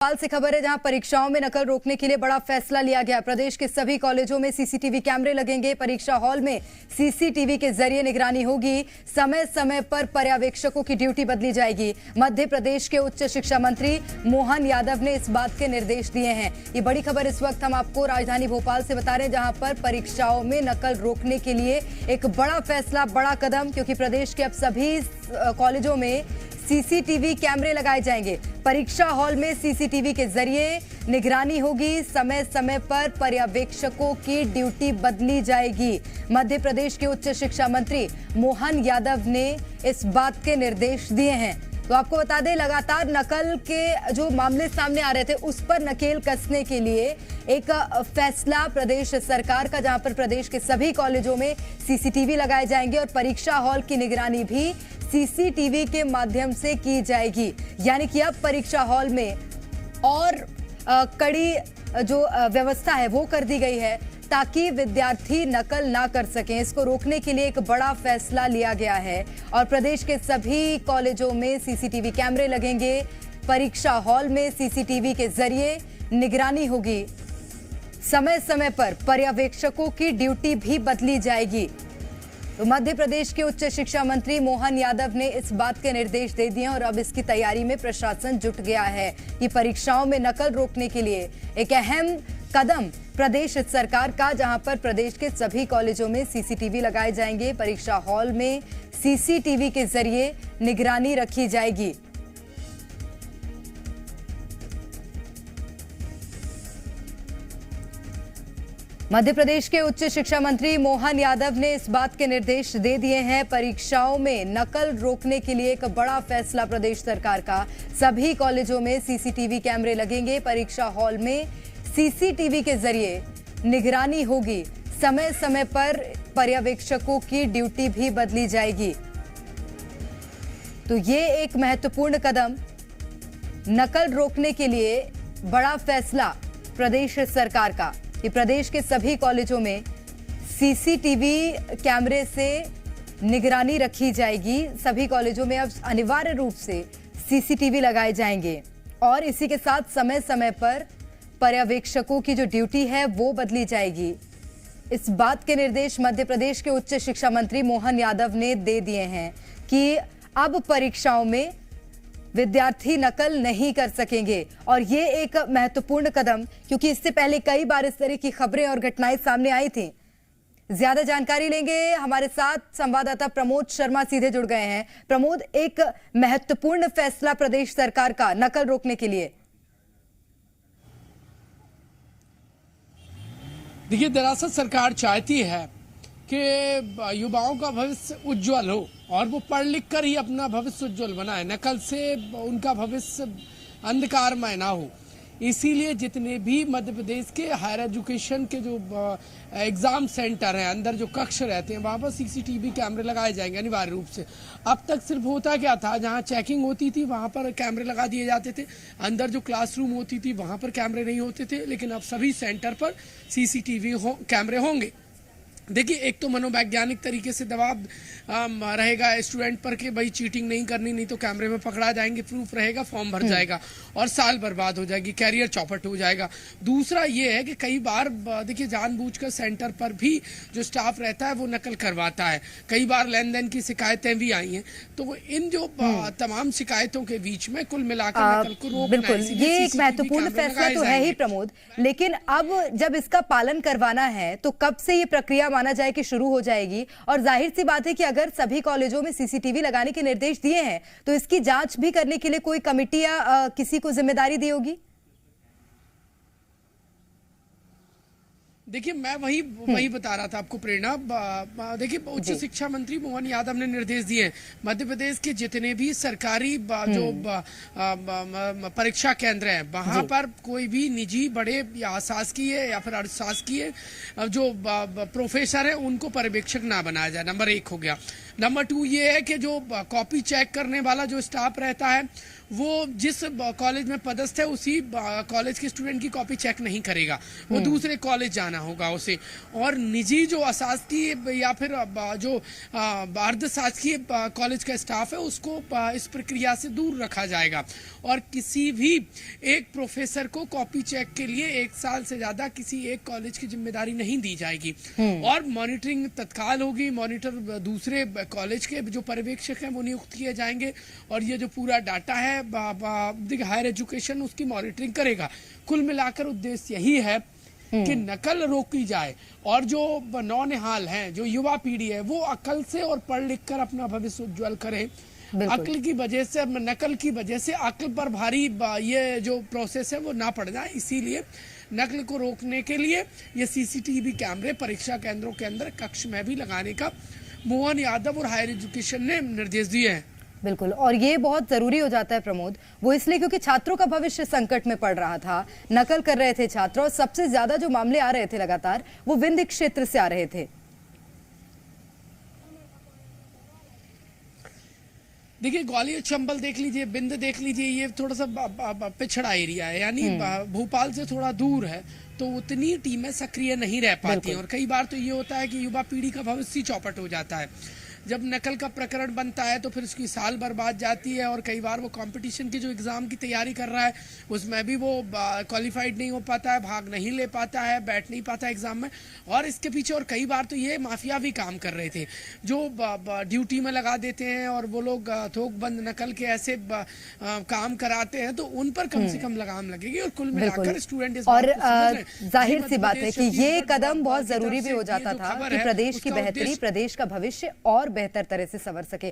हाल से खबर है जहां परीक्षाओं में नकल रोकने के लिए बड़ा फैसला लिया गया। प्रदेश के सभी कॉलेजों में सीसीटीवी कैमरे लगेंगे। परीक्षा हॉल में सीसीटीवी के जरिए निगरानी होगी। समय समय पर पर्यवेक्षकों की ड्यूटी बदली जाएगी। मध्य प्रदेश के उच्च शिक्षा मंत्री मोहन यादव ने इस बात के निर्देश दिए हैं। ये बड़ी खबर इस वक्त हम आपको राजधानी भोपाल से बता रहे हैं, जहां पर परीक्षाओं में नकल रोकने के लिए एक बड़ा फैसला, बड़ा कदम, क्योंकि प्रदेश के अब सभी कॉलेजों में सीसीटीवी कैमरे लगाए जाएंगे। परीक्षा हॉल में सीसीटीवी के जरिए निगरानी होगी। समय समय पर पर्यवेक्षकों की ड्यूटी बदली जाएगी। मध्य प्रदेश के उच्च शिक्षा मंत्री मोहन यादव ने इस बात के निर्देश दिए हैं। तो आपको बता दें, लगातार नकल के जो मामले सामने आ रहे थे उस पर नकेल कसने के लिए एक फैसला प्रदेश सरकार का, जहां पर प्रदेश के सभी कॉलेजों में सीसीटीवी लगाए जाएंगे और परीक्षा हॉल की निगरानी भी सीसीटीवी के माध्यम से की जाएगी। यानी कि अब परीक्षा हॉल में और कड़ी जो व्यवस्था है वो कर दी गई है ताकि विद्यार्थी नकल ना कर सकें। इसको रोकने के लिए एक बड़ा फैसला लिया गया है और प्रदेश के सभी कॉलेजों में सीसीटीवी कैमरे लगेंगे। परीक्षा हॉल में सीसीटीवी के जरिए निगरानी होगी। समय समय पर पर्यवेक्षकों की ड्यूटी भी बदली जाएगी। तो मध्य प्रदेश के उच्च शिक्षा मंत्री मोहन यादव ने इस बात के निर्देश दे दिए और अब इसकी तैयारी में प्रशासन जुट गया है। ये परीक्षाओं में नकल रोकने के लिए एक अहम कदम प्रदेश सरकार का, जहां पर प्रदेश के सभी कॉलेजों में सीसीटीवी लगाए जाएंगे। परीक्षा हॉल में सीसीटीवी के जरिए निगरानी रखी जाएगी। मध्य प्रदेश के उच्च शिक्षा मंत्री मोहन यादव ने इस बात के निर्देश दे दिए हैं। परीक्षाओं में नकल रोकने के लिए एक बड़ा फैसला प्रदेश सरकार का। सभी कॉलेजों में सीसीटीवी कैमरे लगेंगे। परीक्षा हॉल में सीसीटीवी के जरिए निगरानी होगी। समय समय पर पर्यवेक्षकों की ड्यूटी भी बदली जाएगी। तो ये एक महत्वपूर्ण कदम, नकल रोकने के लिए बड़ा फैसला प्रदेश सरकार का। कि प्रदेश के सभी कॉलेजों में सीसीटीवी कैमरे से निगरानी रखी जाएगी। सभी कॉलेजों में अब अनिवार्य रूप से सीसीटीवी लगाए जाएंगे और इसी के साथ समय समय पर पर्यवेक्षकों की जो ड्यूटी है वो बदली जाएगी। इस बात के निर्देश मध्य प्रदेश के उच्च शिक्षा मंत्री मोहन यादव ने दे दिए हैं कि अब परीक्षाओं में विद्यार्थी नकल नहीं कर सकेंगे। और ये एक महत्वपूर्ण कदम, क्योंकि इससे पहले कई बार इस तरह की खबरें और घटनाएं सामने आई थी। ज्यादा जानकारी लेंगे, हमारे साथ संवाददाता प्रमोद शर्मा सीधे जुड़ गए हैं। प्रमोद, एक महत्वपूर्ण फैसला प्रदेश सरकार का नकल रोकने के लिए। देखिए, दरअसल सरकार चाहती है कि युवाओं का भविष्य उज्जवल हो और वो पढ़ लिख कर ही अपना भविष्य उज्जवल बनाए, नकल से उनका भविष्य अंधकारमय ना हो। इसीलिए जितने भी मध्य प्रदेश के हायर एजुकेशन के जो एग्जाम सेंटर हैं, अंदर जो कक्ष रहते हैं, वहाँ पर सीसीटीवी कैमरे लगाए जाएंगे अनिवार्य रूप से। अब तक सिर्फ होता क्या था, जहाँ चेकिंग होती थी वहाँ पर कैमरे लगा दिए जाते थे, अंदर जो क्लासरूम होती थी वहाँ पर कैमरे नहीं होते थे, लेकिन अब सभी सेंटर पर सीसीटीवी कैमरे होंगे। देखिए, एक तो मनोवैज्ञानिक तरीके से दबाव रहेगा स्टूडेंट पर कि भाई चीटिंग नहीं करनी, नहीं तो कैमरे में पकड़ा जाएंगे, प्रूफ रहेगा, फॉर्म भर जाएगा और साल बर्बाद हो जाएगी, कैरियर चौपट हो जाएगा। दूसरा ये है कि कई बार देखिए जानबूझकर सेंटर पर भी जो स्टाफ रहता है वो नकल करवाता है। कई बार लेन देन की शिकायतें भी आई हैं। तो इन जो तमाम शिकायतों के बीच में कुल मिलाकर नकल को रोकना, बिल्कुल ये एक महत्वपूर्ण फैसला तो है ही प्रमोद, लेकिन अब जब इसका पालन करवाना है तो कब से ये प्रक्रिया माना जाए कि शुरू हो जाएगी? और जाहिर सी बात है कि अगर सभी कॉलेजों में सीसीटीवी लगाने के निर्देश दिए हैं तो इसकी जांच भी करने के लिए कोई कमेटी या किसी को जिम्मेदारी दी होगी? देखिए, मैं वही बता रहा था आपको प्रेरणा। देखिए, उच्च शिक्षा मंत्री मोहन यादव ने निर्देश दिए हैं मध्य प्रदेश के जितने भी सरकारी जो परीक्षा केंद्र हैं वहां पर कोई भी निजी बड़े या अशासकीय या फिर अर्धशासकीय जो प्रोफेसर है उनको पर्यवेक्षक ना बनाया जाए। नंबर 1 हो गया। नंबर 2 ये है कि जो कॉपी चेक करने वाला जो स्टाफ रहता है वो जिस कॉलेज में पदस्थ है उसी कॉलेज के स्टूडेंट की कॉपी चेक नहीं करेगा, वो दूसरे कॉलेज जाना होगा उसे। और निजी जो अशासकीय या फिर जो अर्धशासकीय कॉलेज का स्टाफ है उसको इस प्रक्रिया से दूर रखा जाएगा। और किसी भी एक प्रोफेसर को कॉपी चेक के लिए 1 साल से ज्यादा किसी एक कॉलेज की जिम्मेदारी नहीं दी जाएगी। और मॉनिटरिंग तत्काल होगी, मॉनिटर दूसरे कॉलेज के जो पर्यवेक्षक हैं वो नियुक्त किए जाएंगे और ये जो पूरा डाटा है हायर एजुकेशन उसकी मॉनिटरिंग करेगा। कुल मिलाकर उद्देश्य यही है कि नकल रोकी जाए और जो नौनिहाल हैं, जो युवा पीढ़ी है, वो अकल से और पढ़ लिख कर अपना भविष्य उज्जवल करे। अक्ल की वजह से, नकल की वजह से अक्ल पर भारी ये जो प्रोसेस है वो ना पड़ जाए, इसीलिए नकल को रोकने के लिए ये सीसीटीवी कैमरे परीक्षा केंद्रों के अंदर कक्ष में भी लगाने का मोहन यादव और हायर एजुकेशन ने निर्देश दिए हैं। बिल्कुल, और ये बहुत जरूरी हो जाता है प्रमोद, वो इसलिए क्योंकि छात्रों का भविष्य संकट में पड़ रहा था, नकल कर रहे थे छात्र और सबसे ज्यादा जो मामले आ रहे थे लगातार वो विंध्य क्षेत्र से आ रहे थे। देखिए, ग्वालियर चंबल देख लीजिए, बिंद देख लीजिए, ये थोड़ा सा पिछड़ा एरिया है, यानी भोपाल से थोड़ा दूर है, तो उतनी टीमें सक्रिय नहीं रह पाती हैं। और कई बार तो ये होता है कि युवा पीढ़ी का भविष्य चौपट हो जाता है। जब नकल का प्रकरण बनता है तो फिर उसकी साल बर्बाद जाती है और कई बार वो कंपटीशन की जो एग्जाम की तैयारी कर रहा है उसमें भी वो क्वालिफाइड नहीं हो पाता है, भाग नहीं ले पाता है, बैठ नहीं पाता एग्जाम में। और इसके पीछे और कई बार तो ये माफिया भी काम कर रहे थे जो ड्यूटी में लगा देते हैं और वो लोग थोकबंद नकल के ऐसे काम कराते हैं, तो उन पर कम से कम लगाम लगेगी। और कुल मिलाकर स्टूडेंट और जाहिर सी बात है कि ये कदम बहुत जरूरी भी हो जाता था कि प्रदेश की बेहतरी, प्रदेश का भविष्य और बेहतर तरह से संवर सके।